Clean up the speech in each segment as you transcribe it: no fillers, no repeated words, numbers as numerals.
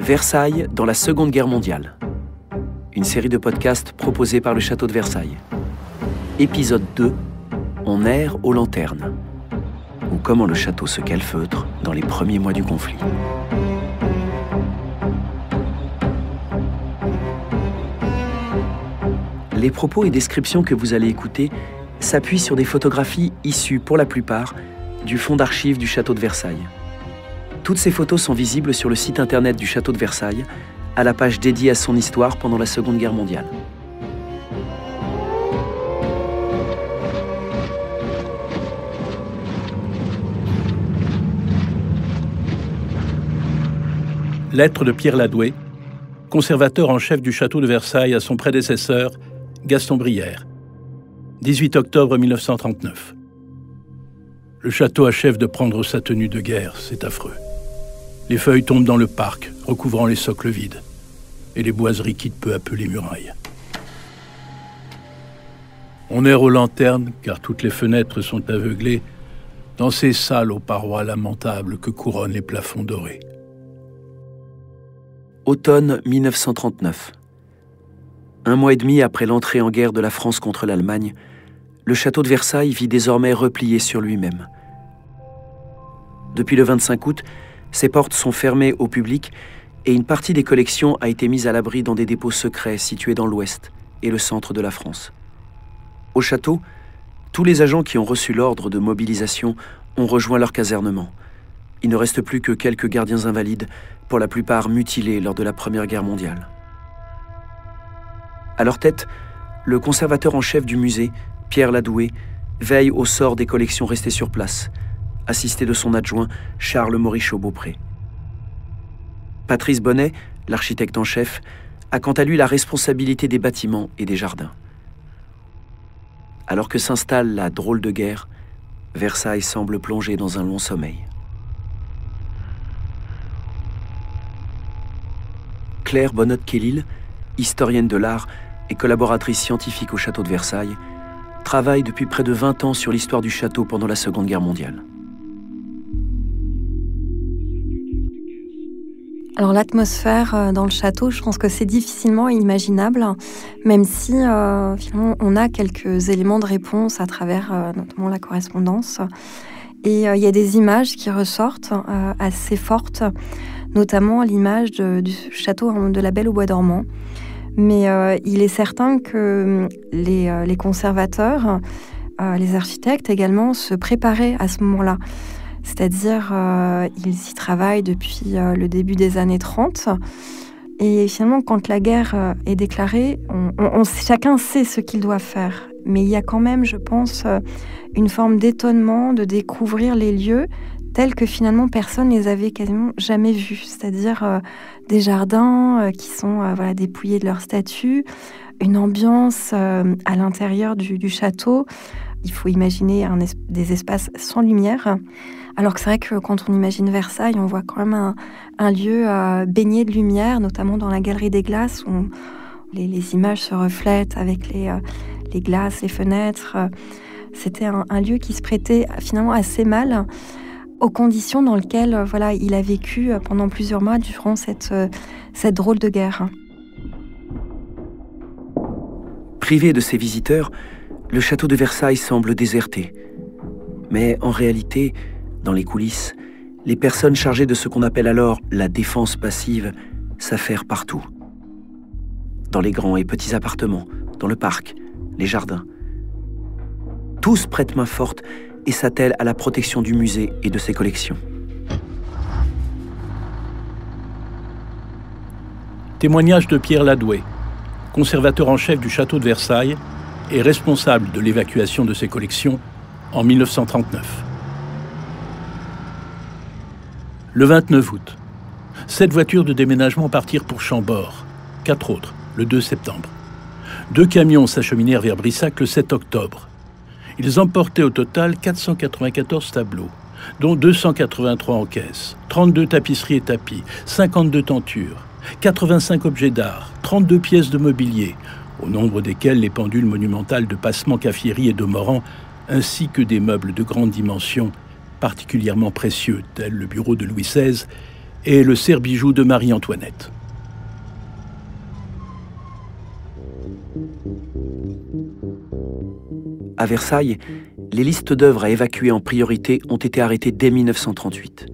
Versailles dans la Seconde Guerre mondiale. Une série de podcasts proposés par le château de Versailles. Épisode 2, on erre aux lanternes. Ou comment le château se calfeutre dans les premiers mois du conflit. Les propos et descriptions que vous allez écouter s'appuient sur des photographies issues, pour la plupart, du fonds d'archives du château de Versailles. Toutes ces photos sont visibles sur le site internet du château de Versailles, à la page dédiée à son histoire pendant la Seconde Guerre mondiale. Lettre de Pierre Ladoué, conservateur en chef du château de Versailles à son prédécesseur, Gaston Brière. 18 octobre 1939. Le château achève de prendre sa tenue de guerre, c'est affreux. Les feuilles tombent dans le parc, recouvrant les socles vides, et les boiseries quittent peu à peu les murailles. On erre aux lanternes, car toutes les fenêtres sont aveuglées, dans ces salles aux parois lamentables que couronnent les plafonds dorés. Automne 1939. Un mois et demi après l'entrée en guerre de la France contre l'Allemagne, le château de Versailles vit désormais replié sur lui-même. Depuis le 25 août, ses portes sont fermées au public et une partie des collections a été mise à l'abri dans des dépôts secrets situés dans l'ouest et le centre de la France. Au château, tous les agents qui ont reçu l'ordre de mobilisation ont rejoint leur casernement. Il ne reste plus que quelques gardiens invalides, pour la plupart mutilés lors de la Première Guerre mondiale. À leur tête, le conservateur en chef du musée, Pierre Ladoué, veille au sort des collections restées sur place, assisté de son adjoint, Charles Morichaud-Beaupré. Patrice Bonnet, l'architecte en chef, a quant à lui la responsabilité des bâtiments et des jardins. Alors que s'installe la drôle de guerre, Versailles semble plongé dans un long sommeil. Claire Bonnotte-Kellil, historienne de l'art et collaboratrice scientifique au château de Versailles, travaille depuis près de 20 ans sur l'histoire du château pendant la Seconde Guerre mondiale. Alors l'atmosphère dans le château, je pense que c'est difficilement imaginable, même si finalement on a quelques éléments de réponse à travers notamment la correspondance. Et il y a des images qui ressortent assez fortes, notamment l'image du château de la Belle au Bois dormant. Mais il est certain que les conservateurs, les architectes également, se préparaient à ce moment-là. C'est-à-dire, ils y travaillent depuis le début des années 30. Et finalement, quand la guerre est déclarée, chacun sait ce qu'il doit faire. Mais il y a quand même, je pense, une forme d'étonnement de découvrir les lieux tels que finalement personne ne les avait quasiment jamais vus. C'est-à-dire des jardins qui sont dépouillés de leurs statues, une ambiance à l'intérieur du château. Il faut imaginer des espaces sans lumière. Alors que c'est vrai que quand on imagine Versailles, on voit quand même un lieu baigné de lumière, notamment dans la Galerie des Glaces, où les images se reflètent avec les glaces, les fenêtres. C'était un lieu qui se prêtait finalement assez mal aux conditions dans lesquelles il a vécu pendant plusieurs mois durant cette drôle de guerre. Privé de ses visiteurs, le château de Versailles semble déserté. Mais en réalité, dans les coulisses, les personnes chargées de ce qu'on appelle alors la défense passive s'affairent partout. Dans les grands et petits appartements, dans le parc, les jardins. Tous prêtent main forte et s'attellent à la protection du musée et de ses collections. Témoignage de Pierre Ladoué, conservateur en chef du château de Versailles et responsable de l'évacuation de ses collections en 1939. Le 29 août, 7 voitures de déménagement partirent pour Chambord, 4 autres le 2 septembre. 2 camions s'acheminèrent vers Brissac le 7 octobre. Ils emportaient au total 494 tableaux, dont 283 en caisse, 32 tapisseries et tapis, 52 tentures, 85 objets d'art, 32 pièces de mobilier, au nombre desquelles les pendules monumentales de Passement-Caffieri et de Morand, ainsi que des meubles de grande dimension, particulièrement précieux, tels le bureau de Louis XVI et le serre-bijou de Marie-Antoinette. À Versailles, les listes d'œuvres à évacuer en priorité ont été arrêtées dès 1938.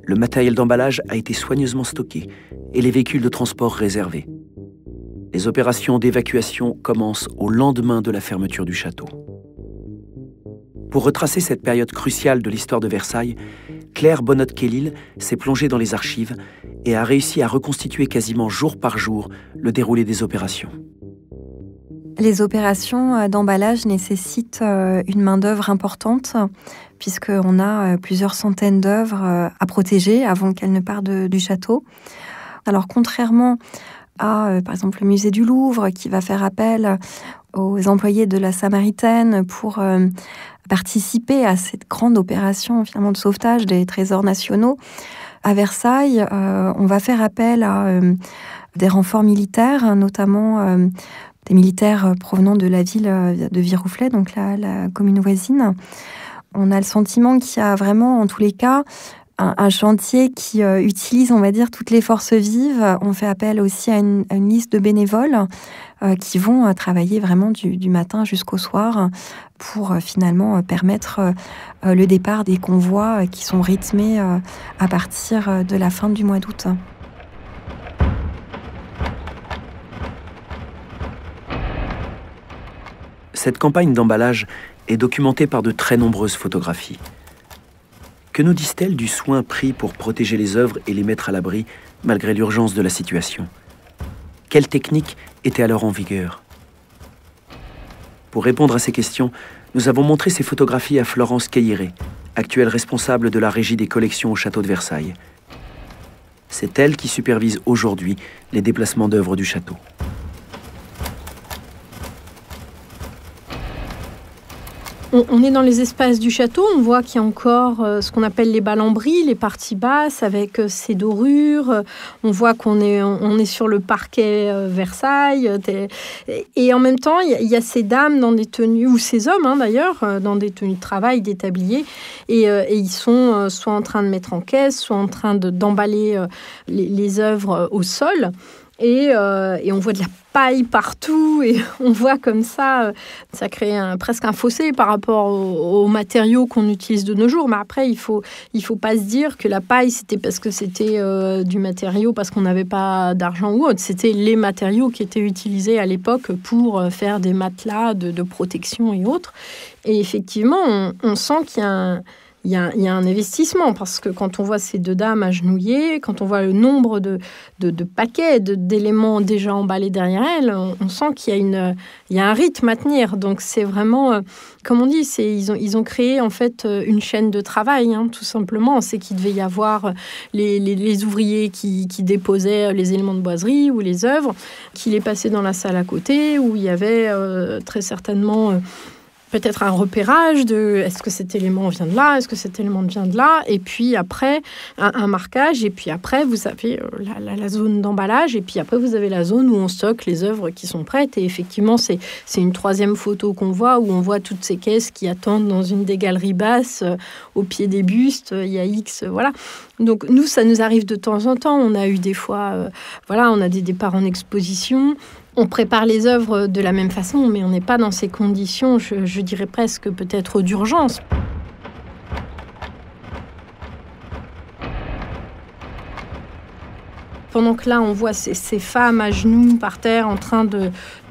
Le matériel d'emballage a été soigneusement stocké et les véhicules de transport réservés. Les opérations d'évacuation commencent au lendemain de la fermeture du château. Pour retracer cette période cruciale de l'histoire de Versailles, Claire Bonnotte-Kellil s'est plongée dans les archives et a réussi à reconstituer quasiment jour par jour le déroulé des opérations. Les opérations d'emballage nécessitent une main-d'œuvre importante, puisqu'on a plusieurs centaines d'œuvres à protéger avant qu'elles ne partent du château. Alors, contrairement à, par exemple, le musée du Louvre, qui va faire appel aux employés de la Samaritaine pour participer à cette grande opération finalement de sauvetage des trésors nationaux, à Versailles, on va faire appel à des renforts militaires, notamment des militaires provenant de la ville de Virouflet, donc la commune voisine. On a le sentiment qu'il y a vraiment, en tous les cas, un chantier qui utilise, on va dire, toutes les forces vives. On fait appel aussi à une liste de bénévoles qui vont travailler vraiment du matin jusqu'au soir pour finalement permettre le départ des convois qui sont rythmés à partir de la fin du mois d'août. Cette campagne d'emballage est documentée par de très nombreuses photographies. Que nous disent-elles du soin pris pour protéger les œuvres et les mettre à l'abri, malgré l'urgence de la situation? Quelles techniques étaient alors en vigueur? Pour répondre à ces questions, nous avons montré ces photographies à Florence Cailleret, actuelle responsable de la régie des collections au château de Versailles. C'est elle qui supervise aujourd'hui les déplacements d'œuvres du château. On est dans les espaces du château, on voit qu'il y a encore ce qu'on appelle les balambries, les parties basses avec ces dorures. On voit qu'on est sur le parquet Versailles. Et en même temps, il y a ces dames dans des tenues, ou ces hommes d'ailleurs, dans des tenues de travail, des tabliers. Et ils sont soit en train de mettre en caisse, soit en train d'emballer les œuvres au sol. Et on voit de la paille partout et on voit comme ça crée presque un fossé par rapport aux matériaux qu'on utilise de nos jours. Mais après, il faut pas se dire que la paille, c'était parce que c'était du matériau, parce qu'on n'avait pas d'argent ou autre. C'était les matériaux qui étaient utilisés à l'époque pour faire des matelas de protection et autres. Et effectivement, on sent qu'il y a un investissement, parce que quand on voit ces deux dames agenouillées, quand on voit le nombre de paquets, d'éléments déjà emballés derrière elles, on sent qu'il y a un rythme à tenir. Donc c'est vraiment, comme on dit, ils ont créé en fait une chaîne de travail, tout simplement. C'est qu'il devait y avoir les ouvriers qui déposaient les éléments de boiserie ou les œuvres, qui les passaient dans la salle à côté, où il y avait très certainement... peut-être un repérage de est-ce que cet élément vient de là, est-ce que cet élément vient de là, et puis après un marquage, et puis après vous avez la zone d'emballage, et puis après vous avez la zone où on stocke les œuvres qui sont prêtes. Et effectivement c'est une troisième photo qu'on voit, où on voit toutes ces caisses qui attendent dans une des galeries basses au pied des bustes. Il y a X, voilà. Donc nous, ça nous arrive de temps en temps. On a eu des fois, on a des départs en exposition. On prépare les œuvres de la même façon, mais on n'est pas dans ces conditions, je dirais presque peut-être d'urgence. Pendant que là, on voit ces femmes à genoux par terre en train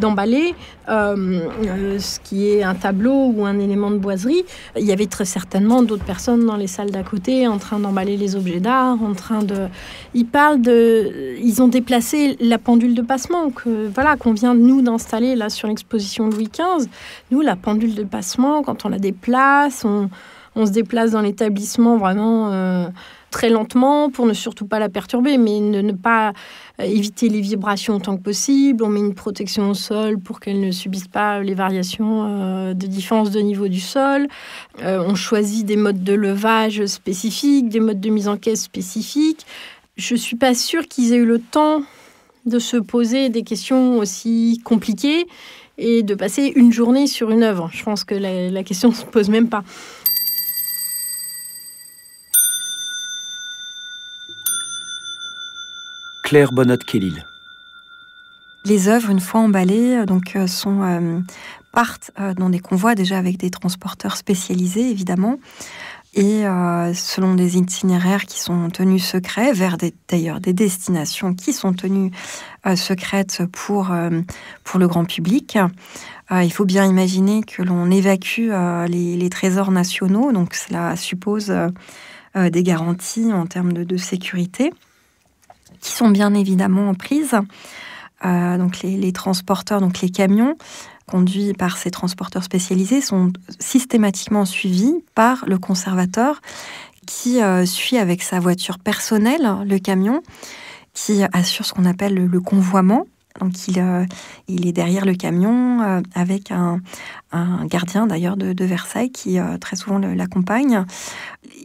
d'emballer ce qui est un tableau ou un élément de boiserie. Il y avait très certainement d'autres personnes dans les salles d'à côté en train d'emballer les objets d'art, Ils ont déplacé la pendule de passement qu'on vient nous d'installer là sur l'exposition Louis XV. Nous, la pendule de passement, quand on la déplace, on se déplace dans l'établissement vraiment... très lentement pour ne surtout pas la perturber, mais ne pas éviter les vibrations autant que possible. On met une protection au sol pour qu'elle ne subisse pas les variations de différence de niveau du sol. On choisit des modes de levage spécifiques, des modes de mise en caisse spécifiques. Je ne suis pas sûre qu'ils aient eu le temps de se poser des questions aussi compliquées et de passer une journée sur une œuvre. Je pense que la question ne se pose même pas. Claire Bonnotte-Kellil. Les œuvres, une fois emballées, partent dans des convois, déjà avec des transporteurs spécialisés, évidemment, et selon des itinéraires qui sont tenus secrets, vers d'ailleurs des destinations qui sont tenues secrètes pour le grand public. Il faut bien imaginer que l'on évacue les trésors nationaux, donc cela suppose des garanties en termes de sécurité, qui sont bien évidemment prises. Donc les transporteurs, donc les camions conduits par ces transporteurs spécialisés sont systématiquement suivis par le conservateur qui suit avec sa voiture personnelle le camion, qui assure ce qu'on appelle le convoiement. Donc il est derrière le camion avec un gardien d'ailleurs de Versailles qui très souvent l'accompagne.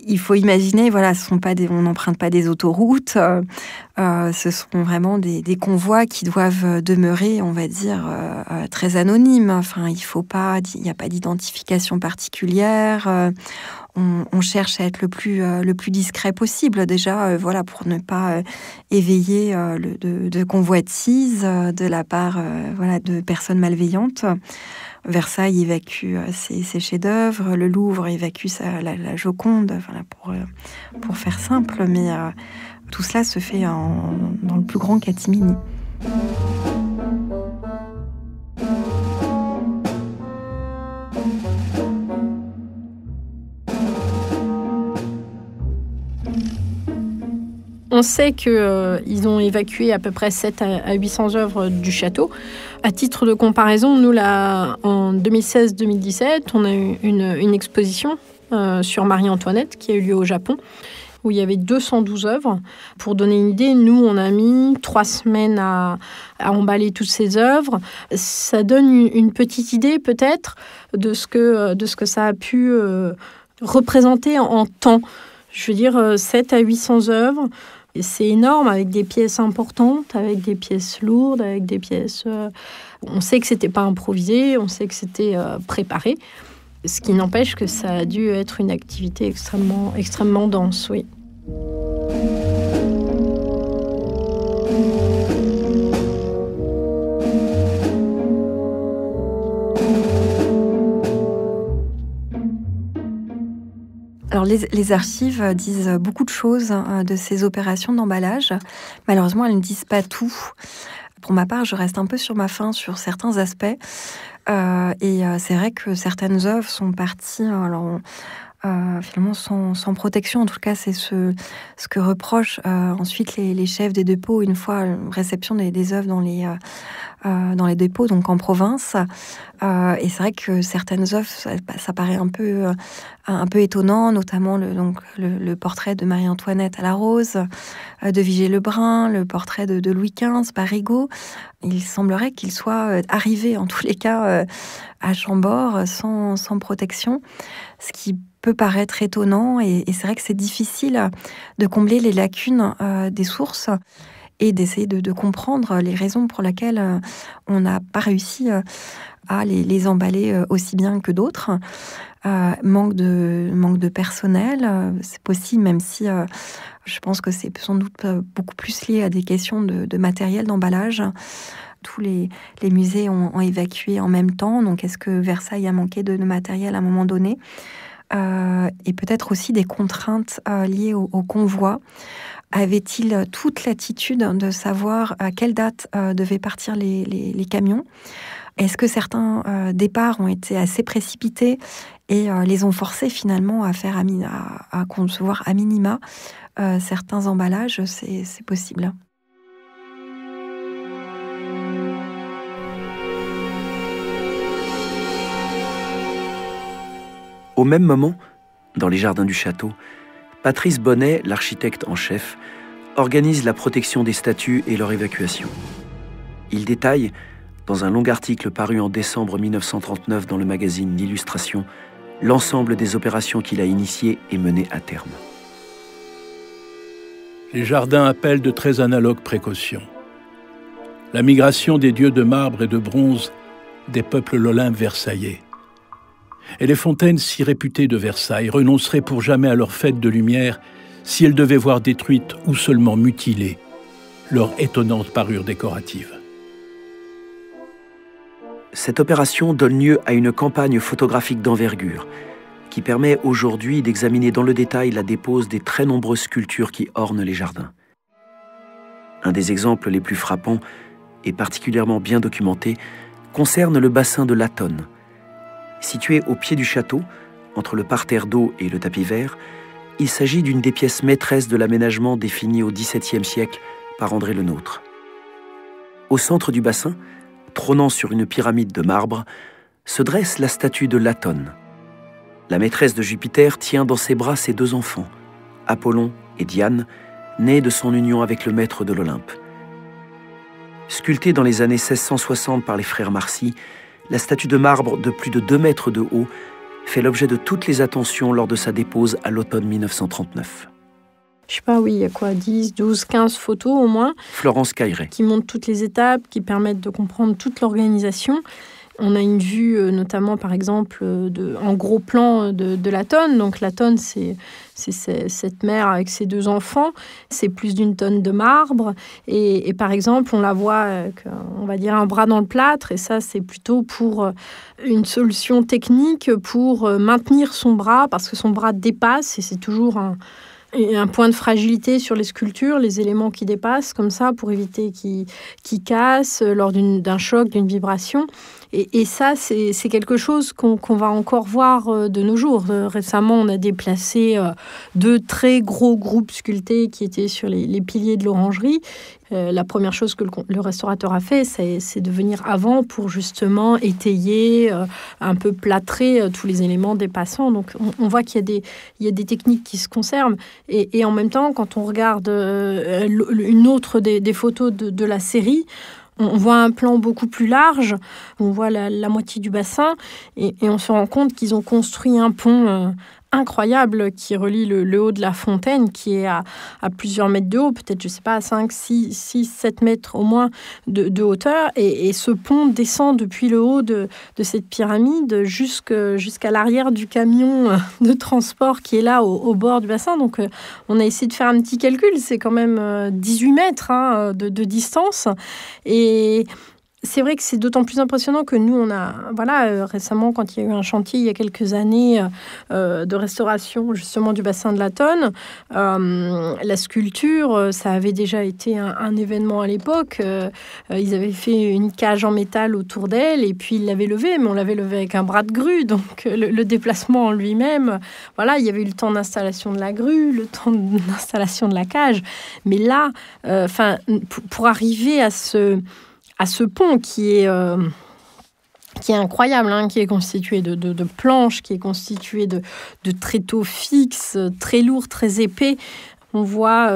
Il faut imaginer, voilà, on n'emprunte pas des autoroutes, ce sont vraiment des convois qui doivent demeurer, on va dire, très anonymes. Enfin, il n'y a pas d'identification particulière. On cherche à être le plus discret possible, déjà, voilà, pour ne pas éveiller de convoitises de la part de personnes malveillantes. Versailles évacue ses chefs-d'œuvre, le Louvre évacue la Joconde, voilà, pour faire simple, mais tout cela se fait dans le plus grand catimini. On sait qu'ils ont évacué à peu près 7 à 800 œuvres du château. À titre de comparaison, nous, là, en 2016-2017, on a eu une exposition sur Marie-Antoinette qui a eu lieu au Japon, où il y avait 212 œuvres. Pour donner une idée, nous, on a mis 3 semaines à emballer toutes ces œuvres. Ça donne une petite idée, peut-être, de ce que ça a pu représenter en temps. Je veux dire, 7 à 800 œuvres. Et c'est énorme, avec des pièces importantes, avec des pièces lourdes, avec des pièces... On sait que c'était pas improvisé, on sait que c'était préparé. Ce qui n'empêche que ça a dû être une activité extrêmement, extrêmement dense, oui. Alors les archives disent beaucoup de choses de ces opérations d'emballage. Malheureusement, elles ne disent pas tout. Pour ma part, je reste un peu sur ma faim sur certains aspects. Et c'est vrai que certaines œuvres sont parties finalement sans protection. En tout cas, c'est ce que reprochent ensuite les chefs des dépôts une fois réception des œuvres dans les dépôts, donc en province. Et c'est vrai que certaines œuvres, ça paraît un peu étonnant, notamment le portrait de Marie-Antoinette à la rose, de Vigée-Lebrun, le portrait de Louis XV par Rigaud. Il semblerait qu'il soit arrivé, en tous les cas, à Chambord sans protection, ce qui peut paraître étonnant. Et c'est vrai que c'est difficile de combler les lacunes des sources et d'essayer de comprendre les raisons pour lesquelles on n'a pas réussi à les emballer aussi bien que d'autres. Manque de personnel, c'est possible, même si je pense que c'est sans doute beaucoup plus lié à des questions de matériel d'emballage. Tous les musées ont évacué en même temps, donc est-ce que Versailles a manqué de matériel à un moment donné ? Et peut-être aussi des contraintes liées au convoi. Avait-il toute l'attitude de savoir à quelle date devaient partir les camions ? Est-ce que certains départs ont été assez précipités et les ont forcés finalement à concevoir à minima certains emballages ? C'est possible. Au même moment, dans les jardins du château, Patrice Bonnet, l'architecte en chef, organise la protection des statues et leur évacuation. Il détaille, dans un long article paru en décembre 1939 dans le magazine L'Illustration, l'ensemble des opérations qu'il a initiées et menées à terme. Les jardins appellent de très analogues précautions. La migration des dieux de marbre et de bronze des peuples l'Olympe versaillais. Et les fontaines si réputées de Versailles renonceraient pour jamais à leur fête de lumière si elles devaient voir détruite ou seulement mutilée leur étonnante parure décorative. Cette opération donne lieu à une campagne photographique d'envergure qui permet aujourd'hui d'examiner dans le détail la dépose des très nombreuses sculptures qui ornent les jardins. Un des exemples les plus frappants et particulièrement bien documenté concerne le bassin de Latonne. Situé au pied du château, entre le parterre d'eau et le tapis vert, il s'agit d'une des pièces maîtresses de l'aménagement défini au XVIIe siècle par André Le Nôtre. Au centre du bassin, trônant sur une pyramide de marbre, se dresse la statue de Latonne. La maîtresse de Jupiter tient dans ses bras ses 2 enfants, Apollon et Diane, nés de son union avec le maître de l'Olympe. Sculptée dans les années 1660 par les frères Marcy, la statue de marbre de plus de 2 mètres de haut fait l'objet de toutes les attentions lors de sa dépose à l'automne 1939. Je sais pas, oui, il y a quoi, 10, 12, 15 photos au moins. Florence Cailleret. Qui montrent toutes les étapes, qui permettent de comprendre toute l'organisation. On a une vue, notamment, par exemple, en gros plan de Latonne. Donc, Latonne, c'est cette mère avec ses 2 enfants. C'est plus d'1 tonne de marbre. Et par exemple, on la voit avec, on va dire, un bras dans le plâtre. Et ça, c'est plutôt pour une solution technique pour maintenir son bras, parce que son bras dépasse. Et c'est toujours un point de fragilité sur les sculptures, les éléments qui dépassent, comme ça, pour éviter qu'ils cassent lors d'un choc, d'une vibration. Et ça, c'est quelque chose qu'on va encore voir de nos jours. Récemment, on a déplacé 2 très gros groupes sculptés qui étaient sur les piliers de l'orangerie. La première chose que le restaurateur a fait, c'est de venir avant pour justement étayer, un peu plâtrer tous les éléments dépassants. Donc, on voit qu'il y a des techniques qui se conservent. Et en même temps, quand on regarde une autre des photos de la série, on voit un plan beaucoup plus large, on voit la moitié du bassin et on se rend compte qu'ils ont construit un pont incroyable qui relie le haut de la fontaine, qui est à plusieurs mètres de haut, peut-être, je sais pas, 5, 6, 7 mètres au moins de hauteur. Et ce pont descend depuis le haut de cette pyramide jusqu'à l'arrière du camion de transport qui est là au bord du bassin. Donc, on a essayé de faire un petit calcul. C'est quand même 18 mètres de distance. Et c'est vrai que c'est d'autant plus impressionnant que nous, on a, récemment, quand il y a eu un chantier, il y a quelques années, de restauration justement du bassin de Latonne, la sculpture, ça avait déjà été un événement à l'époque. Ils avaient fait une cage en métal autour d'elle et puis ils l'avaient levée, mais on l'avait levée avec un bras de grue. Donc le déplacement en lui-même, il y avait eu le temps d'installation de la grue, le temps d'installation de la cage. Mais là, pour arriver à ce pont qui est incroyable, qui est constitué de planches, qui est constitué de tréteaux fixes, très lourds, très épais. On voit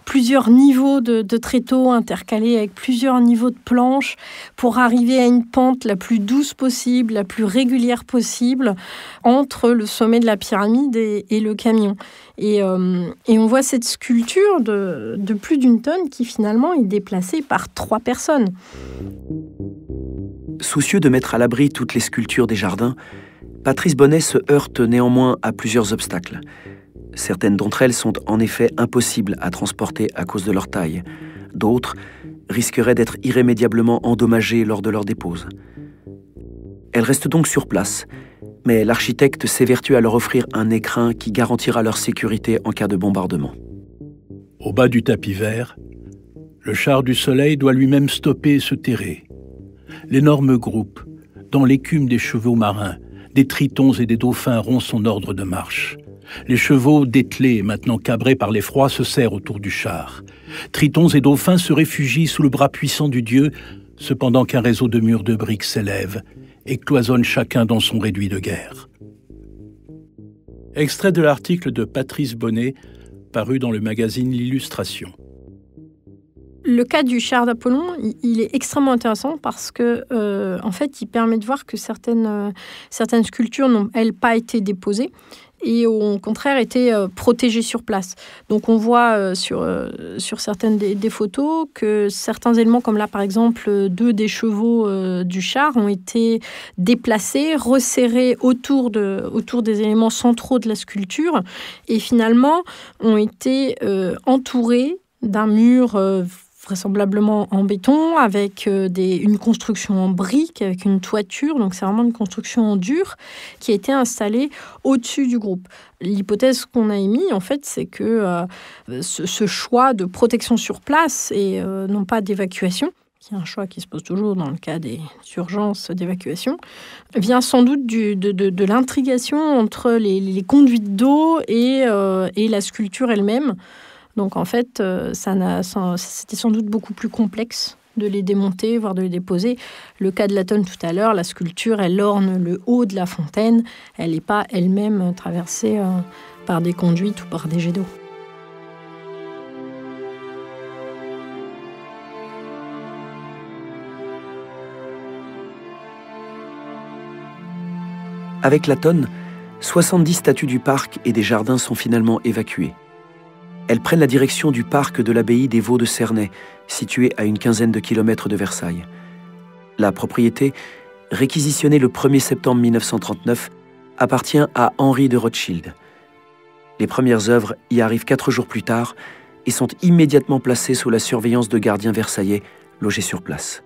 plusieurs niveaux de tréteaux intercalés avec plusieurs niveaux de planches pour arriver à une pente la plus douce possible, la plus régulière possible entre le sommet de la pyramide et le camion. Et on voit cette sculpture de plus d'1 tonne qui finalement est déplacée par 3 personnes. Soucieux de mettre à l'abri toutes les sculptures des jardins, Patrice Bonnet se heurte néanmoins à plusieurs obstacles. Certaines d'entre elles sont en effet impossibles à transporter à cause de leur taille. D'autres risqueraient d'être irrémédiablement endommagées lors de leur dépose. Elles restent donc sur place, mais l'architecte s'évertue à leur offrir un écrin qui garantira leur sécurité en cas de bombardement. Au bas du tapis vert, le char du soleil doit lui-même stopper et se terrer. L'énorme groupe, dans l'écume des chevaux marins, des tritons et des dauphins rompt son ordre de marche. Les chevaux dételés, maintenant cabrés par l'effroi, se serrent autour du char. Tritons et dauphins se réfugient sous le bras puissant du dieu, cependant qu'un réseau de murs de briques s'élève et cloisonne chacun dans son réduit de guerre. Extrait de l'article de Patrice Bonnet, paru dans le magazine L'Illustration. Le cas du char d'Apollon, il est extrêmement intéressant parce que, en fait, il permet de voir que certaines sculptures n'ont, elles, pas été déposées et au contraire étaient protégées sur place. Donc on voit sur certaines des photos que certains éléments, comme là par exemple 2 des chevaux du char, ont été déplacés, resserrés autour des éléments centraux de la sculpture et finalement ont été entourés d'un mur vraisemblablement en béton, avec une construction en briques, avec une toiture. Donc c'est vraiment une construction en dur qui a été installée au-dessus du groupe. L'hypothèse qu'on a émise, en fait, c'est que ce choix de protection sur place et non pas d'évacuation, qui est un choix qui se pose toujours dans le cas des urgences d'évacuation, vient sans doute de l'intrigation entre les conduites d'eau et la sculpture elle-même. Donc en fait, c'était sans doute beaucoup plus complexe de les démonter, voire de les déposer. Le cas de la tonne tout à l'heure, la sculpture, elle orne le haut de la fontaine. Elle n'est pas elle-même traversée par des conduites ou par des jets d'eau. Avec la tonne, 70 statues du parc et des jardins sont finalement évacuées. Elles prennent la direction du parc de l'abbaye des Vaux de Cernay, situé à une quinzaine de kilomètres de Versailles. La propriété, réquisitionnée le 1er septembre 1939, appartient à Henri de Rothschild. Les premières œuvres y arrivent 4 jours plus tard et sont immédiatement placées sous la surveillance de gardiens versaillais logés sur place.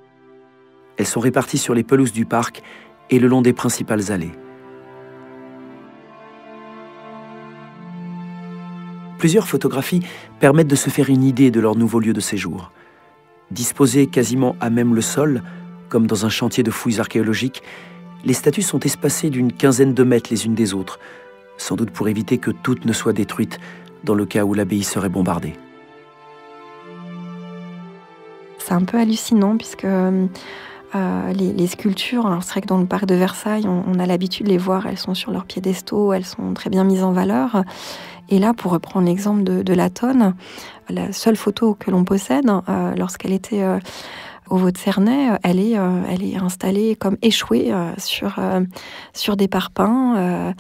Elles sont réparties sur les pelouses du parc et le long des principales allées. Plusieurs photographies permettent de se faire une idée de leur nouveau lieu de séjour. Disposées quasiment à même le sol, comme dans un chantier de fouilles archéologiques, les statues sont espacées d'une quinzaine de mètres les unes des autres, sans doute pour éviter que toutes ne soient détruites dans le cas où l'abbaye serait bombardée. C'est un peu hallucinant puisque les sculptures, alors c'est vrai que dans le parc de Versailles, on a l'habitude de les voir, elles sont sur leurs piédestaux, elles sont très bien mises en valeur. Et là, pour reprendre l'exemple de la tonne, la seule photo que l'on possède, lorsqu'elle était au Vaux de Cernay, elle est installée comme échouée sur des parpaings.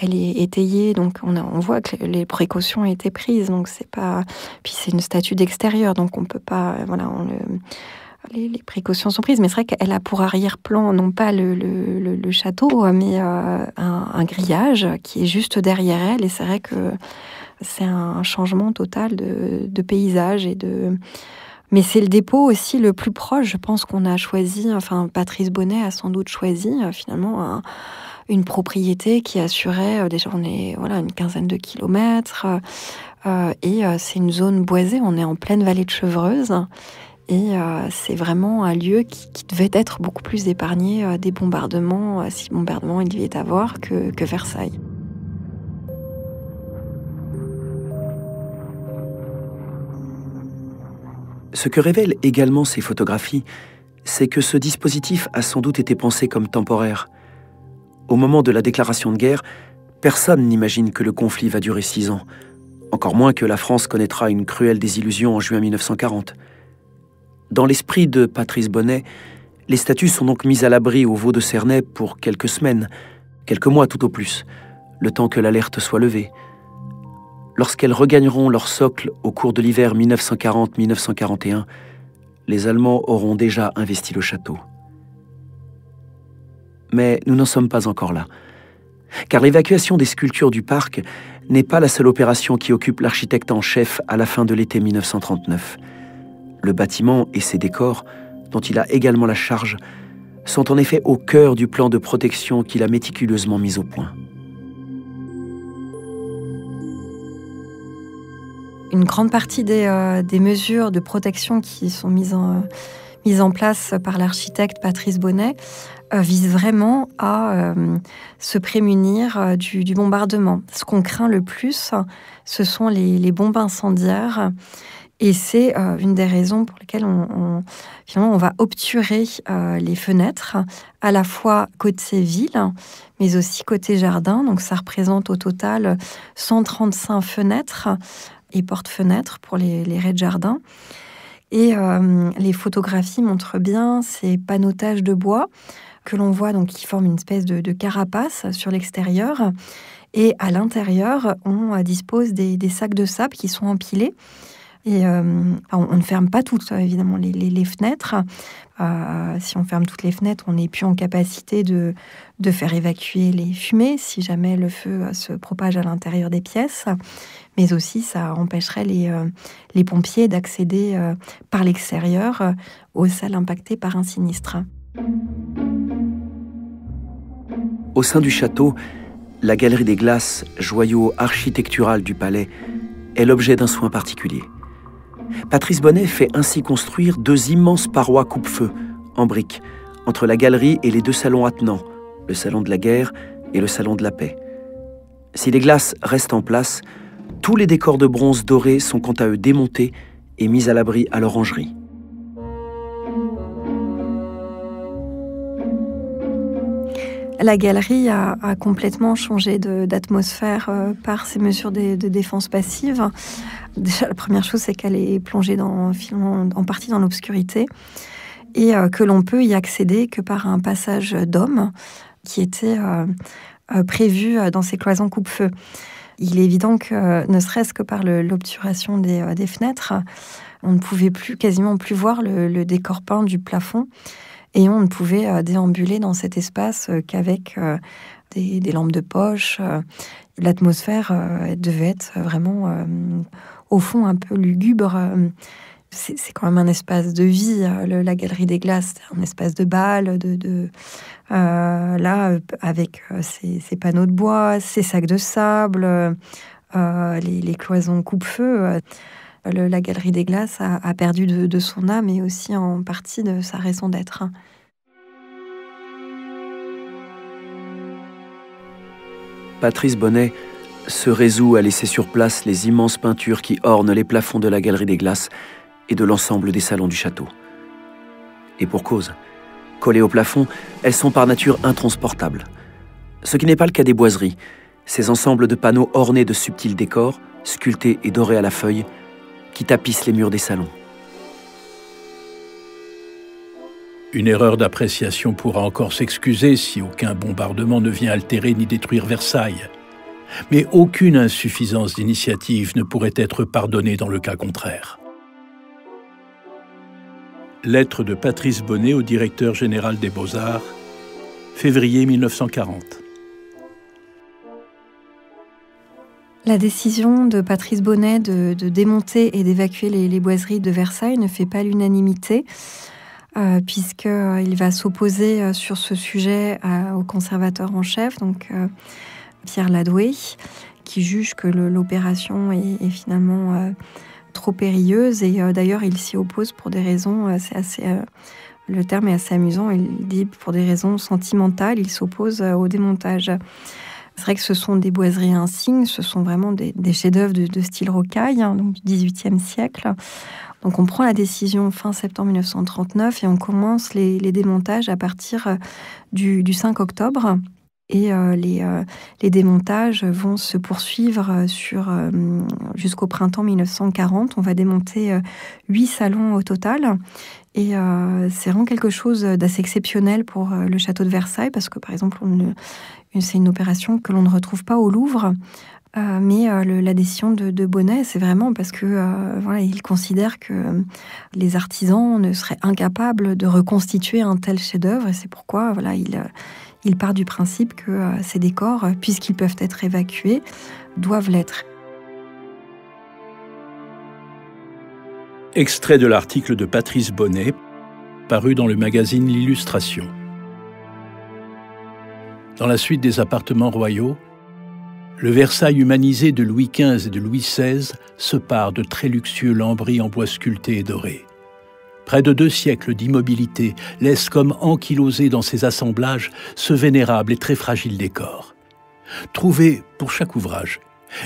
Elle est étayée, donc on voit que les précautions ont été prises. Donc c'est pas. Puis c'est une statue d'extérieur, donc on peut pas. Les précautions sont prises, mais c'est vrai qu'elle a pour arrière-plan non pas le château, mais un grillage qui est juste derrière elle. Et c'est vrai que c'est un changement total de paysage Mais c'est le dépôt aussi le plus proche, je pense, qu'on a choisi. Enfin, Patrice Bonnet a sans doute choisi finalement une propriété qui assurait déjà on est une quinzaine de kilomètres et c'est une zone boisée. On est en pleine vallée de Chevreuse. Et c'est vraiment un lieu qui devait être beaucoup plus épargné des bombardements, si bombardements il devait y avoir, que Versailles. Ce que révèlent également ces photographies, c'est que ce dispositif a sans doute été pensé comme temporaire. Au moment de la déclaration de guerre, personne n'imagine que le conflit va durer 6 ans, encore moins que la France connaîtra une cruelle désillusion en juin 1940. Dans l'esprit de Patrice Bonnet, les statues sont donc mises à l'abri au Vaux de Cernay pour quelques semaines, quelques mois tout au plus, le temps que l'alerte soit levée. Lorsqu'elles regagneront leur socle au cours de l'hiver 1940-1941, les Allemands auront déjà investi le château. Mais nous n'en sommes pas encore là, car l'évacuation des sculptures du parc n'est pas la seule opération qui occupe l'architecte en chef à la fin de l'été 1939. Le bâtiment et ses décors, dont il a également la charge, sont en effet au cœur du plan de protection qu'il a méticuleusement mis au point. Une grande partie des mesures de protection qui sont mises en place par l'architecte Patrice Bonnet visent vraiment à se prémunir du bombardement. Ce qu'on craint le plus, ce sont les bombes incendiaires. Et c'est une des raisons pour lesquelles finalement, on va obturer les fenêtres, à la fois côté ville, mais aussi côté jardin. Donc ça représente au total 135 fenêtres et porte-fenêtres pour les raies de jardin. Et les photographies montrent bien ces panotages de bois que l'on voit, donc qui forment une espèce de carapace sur l'extérieur. Et à l'intérieur, on dispose des sacs de sable qui sont empilés. Et on ne ferme pas toutes, évidemment, les fenêtres. Si on ferme toutes les fenêtres, on n'est plus en capacité de faire évacuer les fumées si jamais le feu se propage à l'intérieur des pièces. Mais aussi, ça empêcherait les pompiers d'accéder par l'extérieur aux salles impactées par un sinistre. Au sein du château, la Galerie des Glaces, joyau architectural du palais, est l'objet d'un soin particulier. Patrice Bonnet fait ainsi construire 2 immenses parois coupe-feu, en briques, entre la galerie et les 2 salons attenants, le salon de la guerre et le salon de la paix. Si les glaces restent en place, tous les décors de bronze doré sont quant à eux démontés et mis à l'abri à l'orangerie. La galerie a complètement changé d'atmosphère par ces mesures de défense passive. Déjà, la première chose, c'est qu'elle est plongée en partie dans l'obscurité et que l'on peut y accéder que par un passage d'hommes qui était prévu dans ces cloisons coupe-feu. Il est évident que, ne serait-ce que par l'obturation des fenêtres, on ne pouvait quasiment plus voir le décor peint du plafond. Et on ne pouvait déambuler dans cet espace qu'avec des lampes de poche. L'atmosphère devait être vraiment, au fond, un peu lugubre. C'est quand même un espace de vie, la Galerie des Glaces, un espace de bal, là, avec ces panneaux de bois, ces sacs de sable, les cloisons coupe-feu. La Galerie des Glaces a perdu de son âme et aussi en partie de sa raison d'être. Patrice Bonnet se résout à laisser sur place les immenses peintures qui ornent les plafonds de la Galerie des Glaces et de l'ensemble des salons du château. Et pour cause, collées au plafond, elles sont par nature intransportables. Ce qui n'est pas le cas des boiseries, ces ensembles de panneaux ornés de subtils décors, sculptés et dorés à la feuille, qui tapissent les murs des salons. Une erreur d'appréciation pourra encore s'excuser si aucun bombardement ne vient altérer ni détruire Versailles. Mais aucune insuffisance d'initiative ne pourrait être pardonnée dans le cas contraire. Lettre de Patrice Bonnet au directeur général des Beaux-Arts, février 1940. La décision de Patrice Bonnet de démonter et d'évacuer les boiseries de Versailles ne fait pas l'unanimité, puisqu'il va s'opposer sur ce sujet au conservateur en chef, donc Pierre Ladoué, qui juge que l'opération est finalement trop périlleuse. Et d'ailleurs, il s'y oppose pour des raisons, le terme est assez amusant, il dit pour des raisons sentimentales, il s'oppose au démontage. C'est vrai que ce sont des boiseries insignes, ce sont vraiment des chefs-d'œuvre de style rocaille, donc du XVIIIe siècle. Donc on prend la décision fin septembre 1939 et on commence les démontages à partir du 5 octobre. Et les démontages vont se poursuivre jusqu'au printemps 1940. On va démonter 8 salons au total. Et c'est vraiment quelque chose d'assez exceptionnel pour le château de Versailles, parce que, par exemple, c'est une opération que l'on ne retrouve pas au Louvre. Mais la décision de Bonnet, c'est vraiment parce que il considère que les artisans ne seraient incapables de reconstituer un tel chef-d'œuvre. Et c'est pourquoi il part du principe que ces décors, puisqu'ils peuvent être évacués, doivent l'être. Extrait de l'article de Patrice Bonnet, paru dans le magazine L'Illustration. Dans la suite des appartements royaux, le Versailles humanisé de Louis XV et de Louis XVI se pare de très luxueux lambris en bois sculpté et doré. Près de 2 siècles d'immobilité laissent comme ankylosé dans ces assemblages ce vénérable et très fragile décor. Trouvez, pour chaque ouvrage,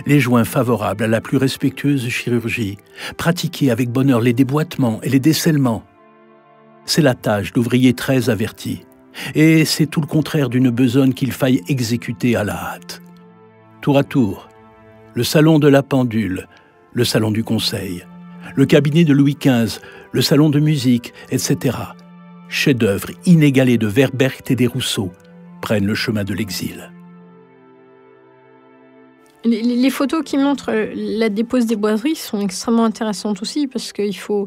les joints favorables à la plus respectueuse chirurgie, pratiquez avec bonheur les déboîtements et les descellements. C'est la tâche d'ouvriers très avertis, et c'est tout le contraire d'une besogne qu'il faille exécuter à la hâte. Tour à tour, le salon de la Pendule, le salon du Conseil, le cabinet de Louis XV, le salon de musique, etc. Chefs-d'œuvre inégalés de Verbergt et des Rousseau prennent le chemin de l'exil. Les photos qui montrent la dépose des boiseries sont extrêmement intéressantes aussi parce qu'il faut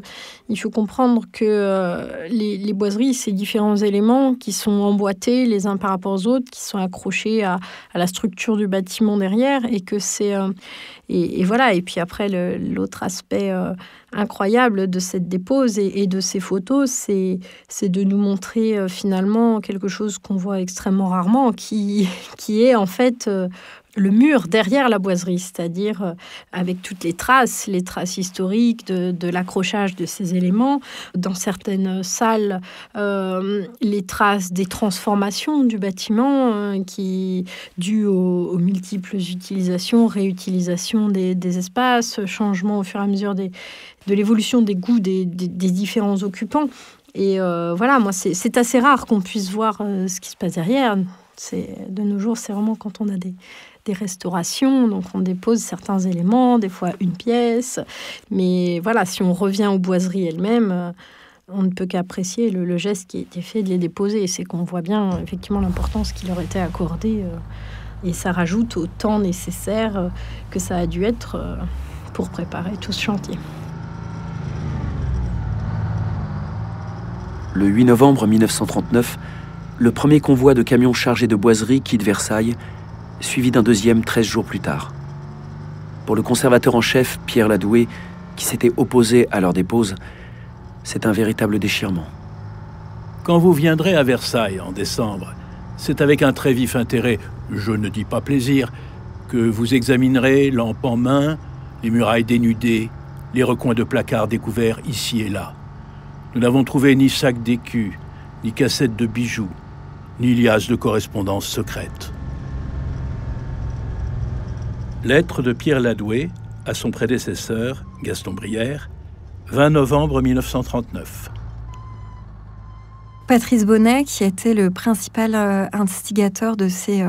comprendre que les boiseries, c'est différents éléments qui sont emboîtés les uns par rapport aux autres, qui sont accrochés à la structure du bâtiment derrière et que c'est... Et voilà, et puis après, l'autre aspect incroyable de cette dépose et de ces photos, c'est de nous montrer finalement quelque chose qu'on voit extrêmement rarement, qui est en fait... le mur derrière la boiserie, c'est-à-dire avec toutes les traces historiques de l'accrochage de ces éléments. Dans certaines salles, les traces des transformations du bâtiment dues aux multiples utilisations, réutilisations des espaces, changement au fur et à mesure de l'évolution des goûts des différents occupants. Et voilà, moi, c'est assez rare qu'on puisse voir ce qui se passe derrière. De nos jours, c'est vraiment quand on a des restaurations, donc on dépose certains éléments, des fois une pièce. Mais voilà, si on revient aux boiseries elles-mêmes, on ne peut qu'apprécier le geste qui a été fait de les déposer. Et c'est qu'on voit bien effectivement l'importance qui leur était accordée. Et ça rajoute au temps nécessaire que ça a dû être pour préparer tout ce chantier. Le 8 novembre 1939, le premier convoi de camions chargés de boiseries quitte Versailles, suivi d'un deuxième 13 jours plus tard. Pour le conservateur en chef, Pierre Ladoué, qui s'était opposé à leur dépose, c'est un véritable déchirement. Quand vous viendrez à Versailles en décembre, c'est avec un très vif intérêt, je ne dis pas plaisir, que vous examinerez, lampe en main, les murailles dénudées, les recoins de placards découverts ici et là. Nous n'avons trouvé ni sac d'écus, ni cassette de bijoux, ni liasse de correspondance secrète. Lettre de Pierre Ladoué à son prédécesseur, Gaston Brière, 20 novembre 1939. Patrice Bonnet, qui était le principal instigateur de ces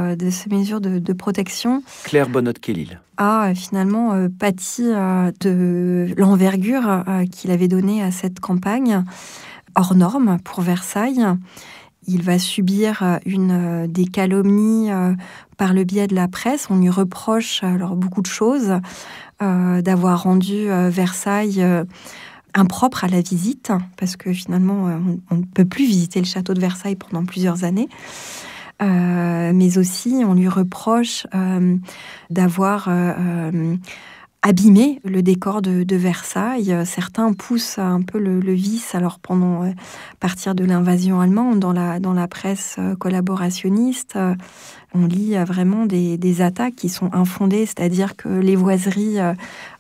mesures de protection, Claire Bonnotte-Kellil, a finalement pâti de l'envergure qu'il avait donnée à cette campagne hors norme pour Versailles. Il va subir des calomnies par le biais de la presse. On lui reproche alors beaucoup de choses, d'avoir rendu Versailles impropre à la visite, parce que finalement, on ne peut plus visiter le château de Versailles pendant plusieurs années. Mais aussi, on lui reproche d'avoir abîmé le décor de Versailles. Certains poussent un peu le vice, alors à partir de l'invasion allemande, dans la presse collaborationniste, on lit vraiment des attaques qui sont infondées, c'est-à-dire que les boiseries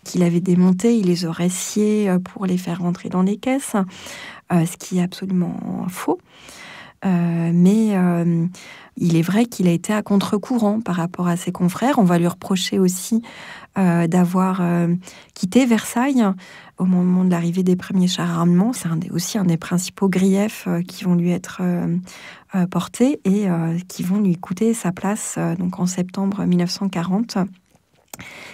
qu'il avait démontées, il les aurait sciées pour les faire rentrer dans les caisses, ce qui est absolument faux. Mais il est vrai qu'il a été à contre-courant par rapport à ses confrères. On va lui reprocher aussi d'avoir quitté Versailles au moment de l'arrivée des premiers chars allemands. C'est aussi un des principaux griefs qui vont lui être portés et qui vont lui coûter sa place donc en septembre 1940.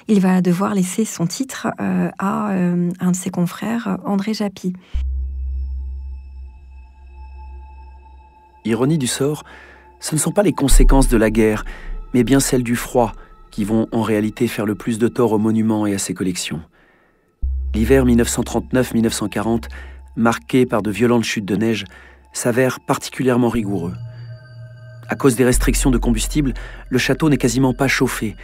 Il va devoir laisser son titre à un de ses confrères, André Japy. Ironie du sort, ce ne sont pas les conséquences de la guerre, mais bien celles du froid qui vont en réalité faire le plus de tort au monument et à ses collections. L'hiver 1939-1940, marqué par de violentes chutes de neige, s'avère particulièrement rigoureux. À cause des restrictions de combustible, le château n'est quasiment pas chauffé.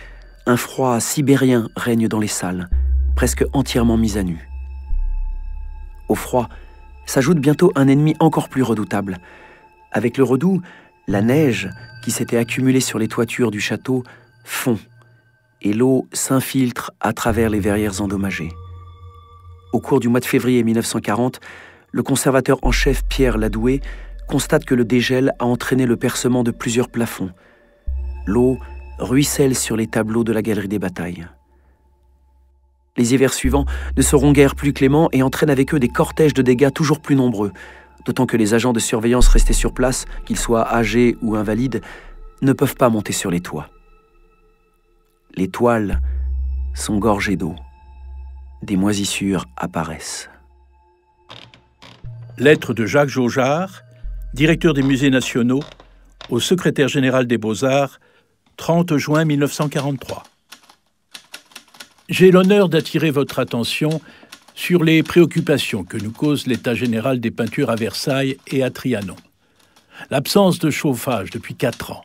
Un froid sibérien règne dans les salles, presque entièrement mis à nu. Au froid s'ajoute bientôt un ennemi encore plus redoutable. Avec le redoux, la neige qui s'était accumulée sur les toitures du château fond et l'eau s'infiltre à travers les verrières endommagées. Au cours du mois de février 1940, le conservateur en chef Pierre Ladoué constate que le dégel a entraîné le percement de plusieurs plafonds. L'eau ruisselle sur les tableaux de la galerie des batailles. Les hivers suivants ne seront guère plus cléments et entraînent avec eux des cortèges de dégâts toujours plus nombreux, d'autant que les agents de surveillance restés sur place, qu'ils soient âgés ou invalides, ne peuvent pas monter sur les toits. Les toiles sont gorgées d'eau. Des moisissures apparaissent. Lettre de Jacques Jaujard, directeur des musées nationaux, au secrétaire général des Beaux-Arts, 30 juin 1943. J'ai l'honneur d'attirer votre attention sur les préoccupations que nous cause l'état général des peintures à Versailles et à Trianon. L'absence de chauffage depuis 4 ans,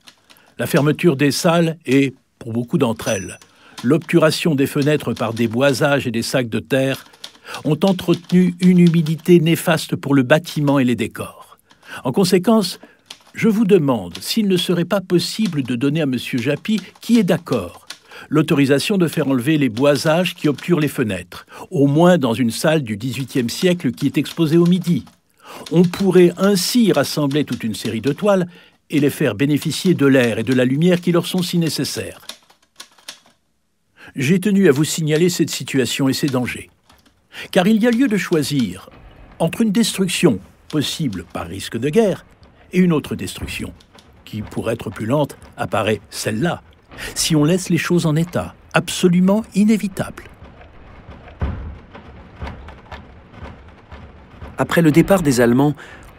la fermeture des salles et, pour beaucoup d'entre elles, l'obturation des fenêtres par des boisages et des sacs de terre ont entretenu une humidité néfaste pour le bâtiment et les décors. En conséquence, je vous demande s'il ne serait pas possible de donner à M. Japy, qui est d'accord, l'autorisation de faire enlever les boisages qui obturent les fenêtres, au moins dans une salle du XVIIIe siècle qui est exposée au midi. On pourrait ainsi rassembler toute une série de toiles et les faire bénéficier de l'air et de la lumière qui leur sont si nécessaires. J'ai tenu à vous signaler cette situation et ses dangers, car il y a lieu de choisir entre une destruction possible par risque de guerre et une autre destruction, qui, pour être plus lente, apparaît celle-là, si on laisse les choses en état, absolument inévitable. Après le départ des Allemands,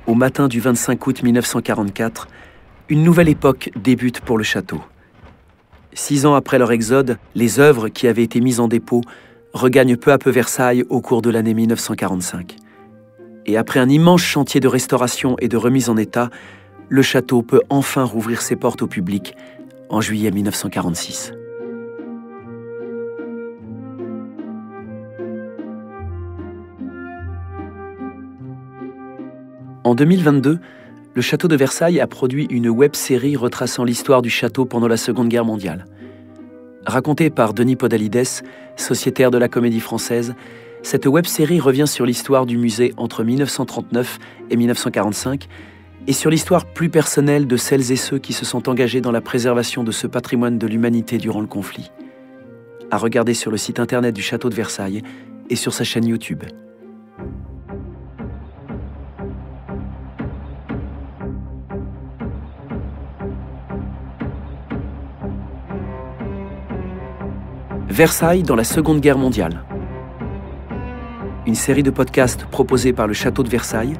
au matin du 25 août 1944, une nouvelle époque débute pour le château. 6 ans après leur exode, les œuvres qui avaient été mises en dépôt regagnent peu à peu Versailles au cours de l'année 1945. Et après un immense chantier de restauration et de remise en état, le château peut enfin rouvrir ses portes au public en juillet 1946. En 2022, le château de Versailles a produit une web-série retraçant l'histoire du château pendant la Seconde Guerre mondiale. Racontée par Denis Podalides, sociétaire de la Comédie Française, cette web-série revient sur l'histoire du musée entre 1939 et 1945 et sur l'histoire plus personnelle de celles et ceux qui se sont engagés dans la préservation de ce patrimoine de l'humanité durant le conflit. À regarder sur le site internet du château de Versailles et sur sa chaîne YouTube. Versailles dans la Seconde Guerre mondiale. Une série de podcasts proposés par le Château de Versailles,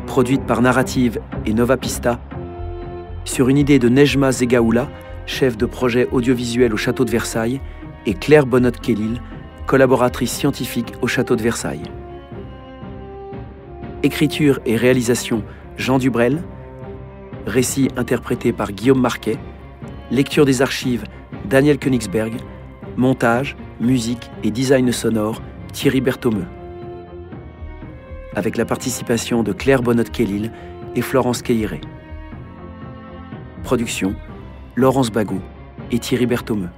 produite par Narrative et Nova Pista, sur une idée de Nejma Zegaoula, chef de projet audiovisuel au Château de Versailles, et Claire Bonnotte-Kellil, collaboratrice scientifique au Château de Versailles. Écriture et réalisation Jean Dubrel, récit interprété par Guillaume Marquet, lecture des archives Daniel Königsberg, montage, musique et design sonore Thierry Berthomeux. Avec la participation de Claire Bonnotte-Kellil et Florence Queiré. Production Laurence Bagot et Thierry Berthomeux.